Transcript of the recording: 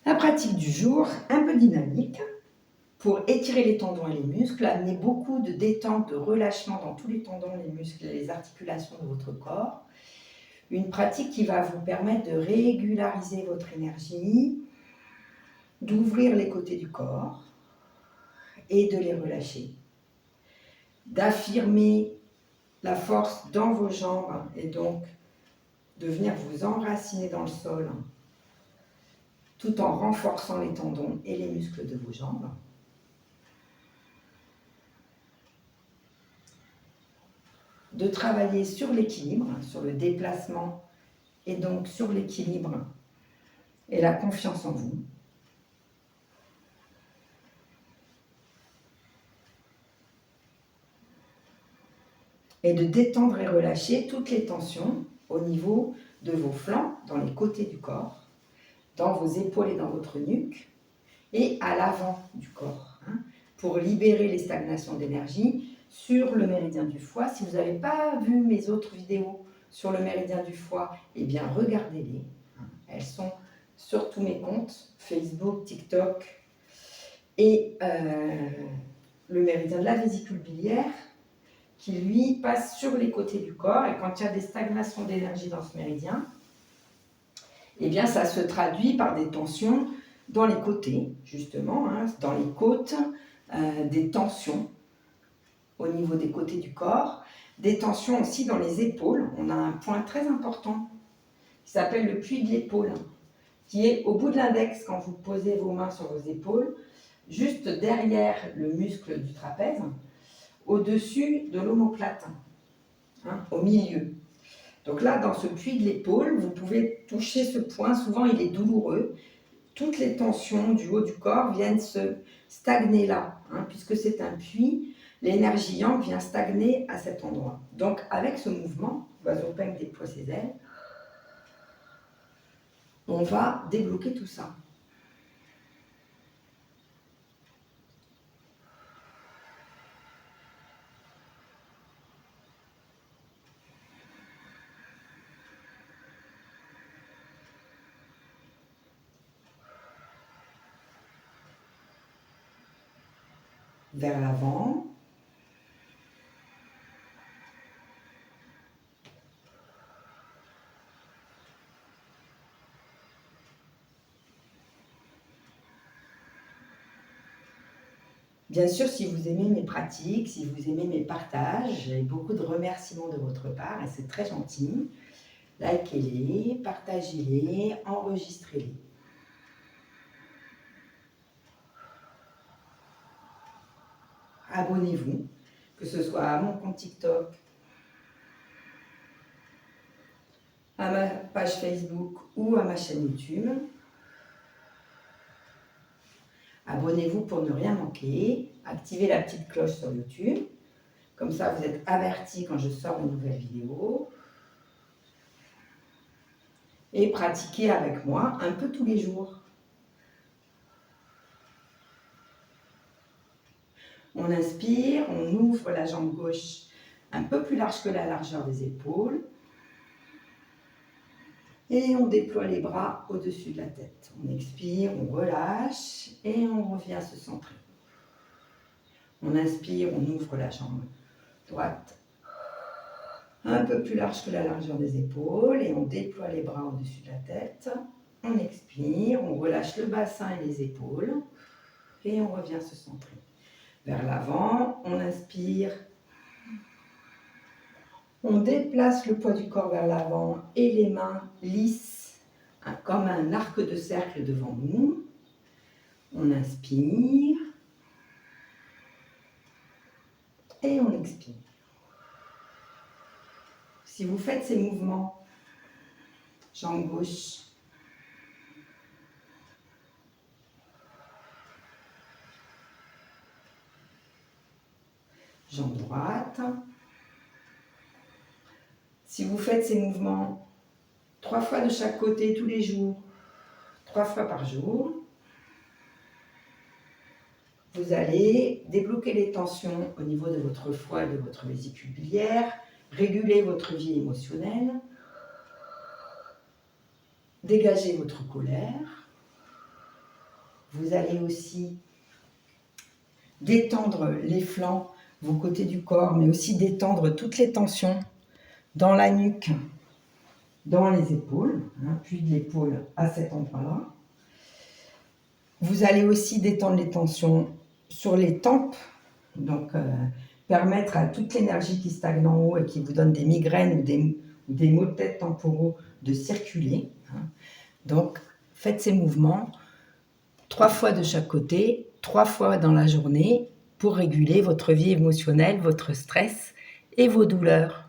La pratique du jour, un peu dynamique, pour étirer les tendons et les muscles, amener beaucoup de détente, de relâchement dans tous les tendons, les muscles et les articulations de votre corps. Une pratique qui va vous permettre de régulariser votre énergie, d'ouvrir les côtés du corps et de les relâcher. D'affirmer la force dans vos jambes et donc de venir vous enraciner dans le sol tout en renforçant les tendons et les muscles de vos jambes. De travailler sur l'équilibre, sur le déplacement et donc sur l'équilibre et la confiance en vous. Et de détendre et relâcher toutes les tensions au niveau de vos flancs, dans les côtés du corps, dans vos épaules et dans votre nuque, et à l'avant du corps, pour libérer les stagnations d'énergie sur le méridien du foie. Si vous n'avez pas vu mes autres vidéos sur le méridien du foie, eh bien regardez-les. Elles sont sur tous mes comptes, Facebook, TikTok, et le méridien de la vésicule biliaire, qui lui passe sur les côtés du corps. Et quand il y a des stagnations d'énergie dans ce méridien, eh bien ça se traduit par des tensions dans les côtés, justement, dans les côtes, des tensions au niveau des côtés du corps, des tensions aussi dans les épaules. On a un point très important qui s'appelle le pli de l'épaule, qui est au bout de l'index quand vous posez vos mains sur vos épaules, juste derrière le muscle du trapèze, au-dessus de l'omoplate, au milieu. Donc là, dans ce pli de l'épaule, vous pouvez toucher ce point. Souvent, il est douloureux. Toutes les tensions du haut du corps viennent se stagner là, puisque c'est un puits. L'énergie yang vient stagner à cet endroit. Donc, avec ce mouvement, l'oiseau peigne déploie ses ailes, on va débloquer tout ça. Vers l'avant. Bien sûr, si vous aimez mes pratiques, si vous aimez mes partages, j'ai beaucoup de remerciements de votre part et c'est très gentil. Likez-les, partagez-les, enregistrez-les. Abonnez-vous, que ce soit à mon compte TikTok, à ma page Facebook ou à ma chaîne YouTube. Abonnez-vous pour ne rien manquer. Activez la petite cloche sur YouTube. Comme ça, vous êtes avertis quand je sors une nouvelle vidéo. Et pratiquez avec moi un peu tous les jours. On inspire, on ouvre la jambe gauche un peu plus large que la largeur des épaules. Et on déploie les bras au-dessus de la tête. On expire, on relâche et on revient se centrer. On inspire, on ouvre la jambe droite un peu plus large que la largeur des épaules et on déploie les bras au-dessus de la tête. On expire, on relâche le bassin et les épaules et on revient se centrer. Vers l'avant, on inspire, on déplace le poids du corps vers l'avant et les mains lisses, comme un arc de cercle devant nous. On inspire et on expire. Si vous faites ces mouvements, jambe gauche, jambe droite, si vous faites ces mouvements 3 fois de chaque côté tous les jours, 3 fois par jour, vous allez débloquer les tensions au niveau de votre foie et de votre vésicule biliaire, réguler votre vie émotionnelle, dégager votre colère Vous allez aussi détendre les flancs, vos côtés du corps, mais aussi détendre toutes les tensions dans la nuque, dans les épaules, puis de l'épaule à cet endroit-là. Vous allez aussi détendre les tensions sur les tempes, donc permettre à toute l'énergie qui stagne en haut et qui vous donne des migraines ou des maux de tête temporaux de circuler. Donc, faites ces mouvements 3 fois de chaque côté, 3 fois dans la journée pour réguler votre vie émotionnelle, votre stress et vos douleurs.